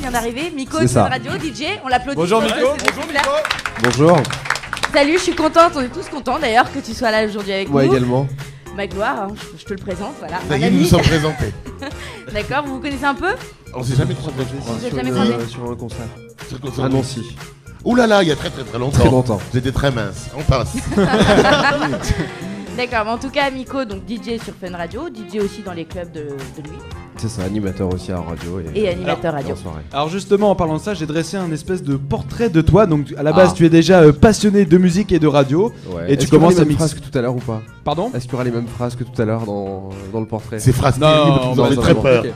vient d'arriver. Miko de Fun Radio, DJ, on l'applaudit. Bonjour Miko. Bonjour Miko. Bonjour. Salut, je suis contente, on est tous contents d'ailleurs que tu sois là aujourd'hui avec nous. Moi également. Ma gloire, hein, je te le présente, voilà. Ça y est, nous nous sommes présentés. D'accord, vous vous connaissez un peu? On s'est jamais croisés. Vous êtes jamais croisés? Sur un concert. À Nancy. Ouh là là, il y a très longtemps. Très longtemps. J'étais très mince. On passe. D'accord, mais en tout cas, Miko, donc DJ sur Fun Radio, DJ aussi dans les clubs de nuit. C'est ça, animateur aussi à radio. Et animateur radio. Alors justement, en parlant de ça, j'ai dressé un espèce de portrait de toi. Donc à la base, tu es déjà passionné de musique et de radio. Ouais. Et tu commences à mixer. mixer. Est-ce qu'il y aura les mêmes phrases que tout à l'heure ou pas? Pardon? Est-ce qu'il y aura les mêmes phrases que tout à l'heure dans le portrait? Ces phrases Non, terribles, vous avez très peur. Okay.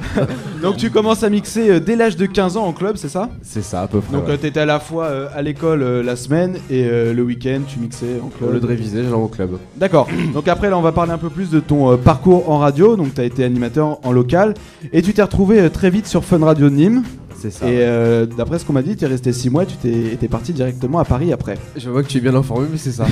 Donc tu commences à mixer dès l'âge de 15 ans en club, c'est ça? C'est ça, à peu près. Donc t'étais à la fois à l'école la semaine et le week-end, tu mixais en club. Au lieu de réviser, j'allais au club. D'accord. Donc après là on va parler un peu plus de ton parcours en radio. Donc t'as été animateur en local et tu t'es retrouvé très vite sur Fun Radio de Nîmes. C'est ça. Et d'après ce qu'on m'a dit, tu es resté 6 mois et tu t'es parti directement à Paris après. Je vois que tu es bien informé, mais c'est ça.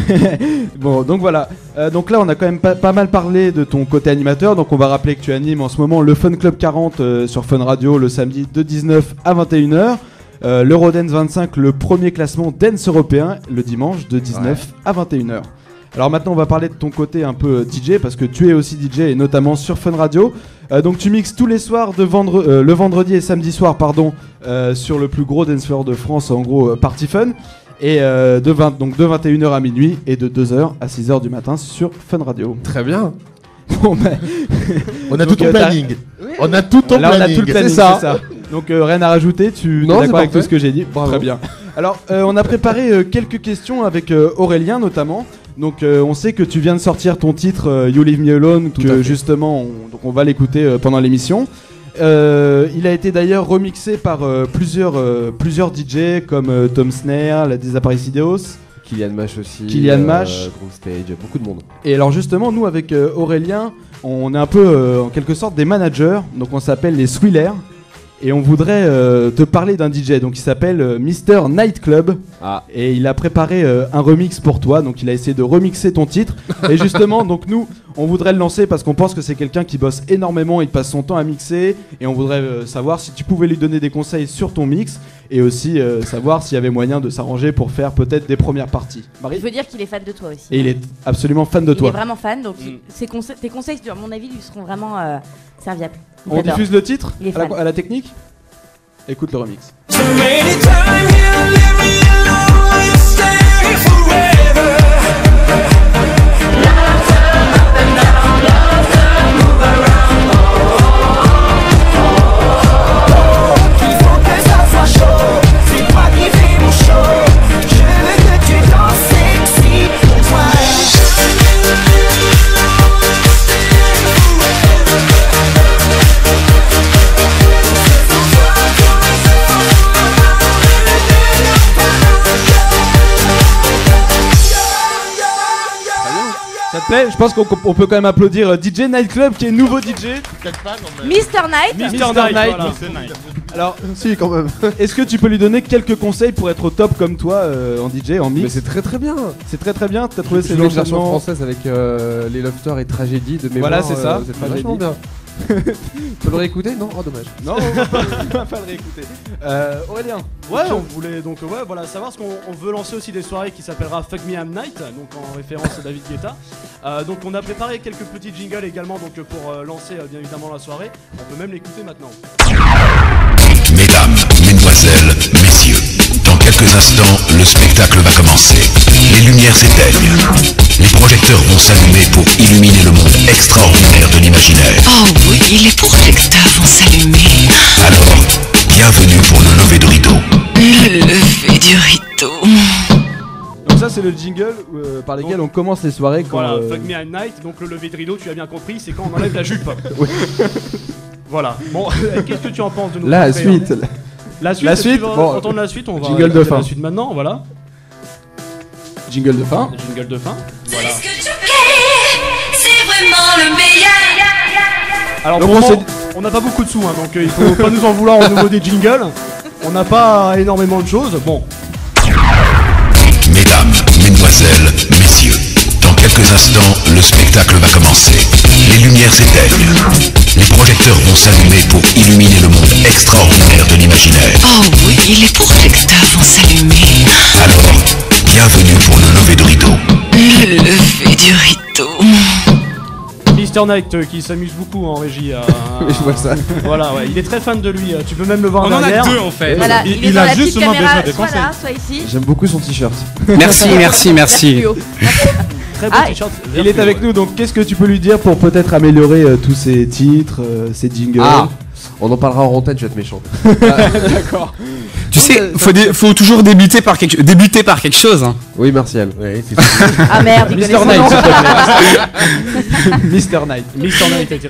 Bon, donc voilà. Donc là, on a quand même pas mal parlé de ton côté animateur. Donc on va rappeler que tu animes en ce moment le Fun Club 40 sur Fun Radio le samedi de 19 à 21h. L'Eurodance 25, le premier classement dance européen, le dimanche de 19 à 21h. Alors maintenant on va parler de ton côté un peu DJ parce que tu es aussi DJ et notamment sur Fun Radio. Donc tu mixes tous les soirs le vendredi et samedi soir sur le plus gros dance floor de France, en gros Party Fun. Et de 21h à minuit et de 2h à 6h du matin sur Fun Radio. Très bien. Bon, ben... On a tout ton planning. On a tout ton planning. On a tout le planning, c'est ça. Donc rien à rajouter, tu es d'accord avec tout ce que j'ai dit? Bravo. Très bien. Alors on a préparé quelques questions avec Aurélien notamment. Donc on sait que tu viens de sortir ton titre You Leave Me Alone, que justement on va l'écouter pendant l'émission. Il a été d'ailleurs remixé par plusieurs DJ comme Tom Snare, la Desaparecidos, Kylian Mash aussi, Groove Stage, beaucoup de monde. Et alors justement nous avec Aurélien, on est un peu en quelque sorte des managers, donc on s'appelle les Swillers. Et on voudrait te parler d'un DJ, donc il s'appelle Mr Nightclub. Et il a préparé un remix pour toi, donc il a essayé de remixer ton titre. Et justement, donc nous, on voudrait le lancer parce qu'on pense que c'est quelqu'un qui bosse énormément, il passe son temps à mixer. Et on voudrait savoir si tu pouvais lui donner des conseils sur ton mix. Et aussi savoir s'il y avait moyen de s'arranger pour faire peut-être des premières parties. Marie ? Il faut dire qu'il est fan de toi aussi. Et il est absolument fan de toi. Il est vraiment fan, donc tes conseils, à mon avis, lui seront vraiment serviables. On diffuse le titre à la technique ? Écoute le remix. Ça te plaît ? Je pense qu'on peut quand même applaudir DJ Nightclub qui est nouveau DJ. Mr Night. Mr Night. Alors, si quand même. Est-ce que tu peux lui donner quelques conseils pour être au top comme toi en DJ, en mix ? Mais c'est très très bien. C'est très très bien. T'as trouvé ces versions françaises avec les Lofters et Tragédie de mémoire. Voilà, c'est ça. C'est vachement bien. Tu peux le réécouter ? Non ? Oh dommage. Non, on va pas le réécouter. Aurélien. Ouais, on voulait donc savoir ce qu'on veut lancer aussi des soirées qui s'appellera Fuck Me I'm Night, donc en référence à David Guetta. Donc on a préparé quelques petits jingles également donc pour lancer bien évidemment la soirée. On peut même l'écouter maintenant. Mesdames, mesdemoiselles, messieurs, dans quelques instants, le spectacle va commencer. Les lumières s'éteignent. Les projecteurs vont s'allumer pour illuminer le monde extraordinaire de l'imaginaire. Oh oui, les projecteurs vont s'allumer. Alors, bienvenue pour le lever de rideau. Le lever du rideau. Donc ça c'est le jingle par lequel on commence les soirées quand, voilà, Fuck Me I'm Night, donc le lever de rideau, tu as bien compris, c'est quand on enlève la jupe. Voilà. Bon, qu'est-ce que tu en penses de nous? La suite. La suite. Bon, entendre la suite, on va jingle de fin. La suite maintenant, voilà. Jingle de fin. Jingle de fin. Voilà. C'est ce que tu fais, c'est vraiment le meilleur. Alors bon, on n'a pas beaucoup de sous, hein, donc il faut pas nous en vouloir au niveau des jingles. On n'a pas énormément de choses. Bon. Mesdames, mesdemoiselles, messieurs, dans quelques instants, le spectacle va commencer. Les lumières s'éteignent. Les projecteurs vont s'allumer pour illuminer le monde extraordinaire de l'imaginaire. Oh oui, les projecteurs vont s'allumer. Alors, bienvenue pour le lever de rideau. Le lever du rideau. Mr. Knight qui s'amuse beaucoup en régie. Je vois ça. Voilà, ouais, il est très fan de lui. Tu peux même le voir On en derrière. a deux en fait. Voilà, il est Il dans a la petite justement caméra, besoin de soit conseils. là, soit ici. J'aime beaucoup son t-shirt. Merci, merci, merci. Plus haut. Très beau Ah, t-shirt. Il est avec nous, donc qu'est-ce que tu peux lui dire pour peut-être améliorer tous ses titres, ses jingles? Ah, on en parlera en antenne, je vais être méchant. D'accord. Tu sais, faut toujours débuter par quelque chose. Hein. Oui, Martial. Ouais, c'est ça. Ah merde, il connaît Mr. son Knight, nom. s'il te plaît. Mr. Knight. Mr. Knight a été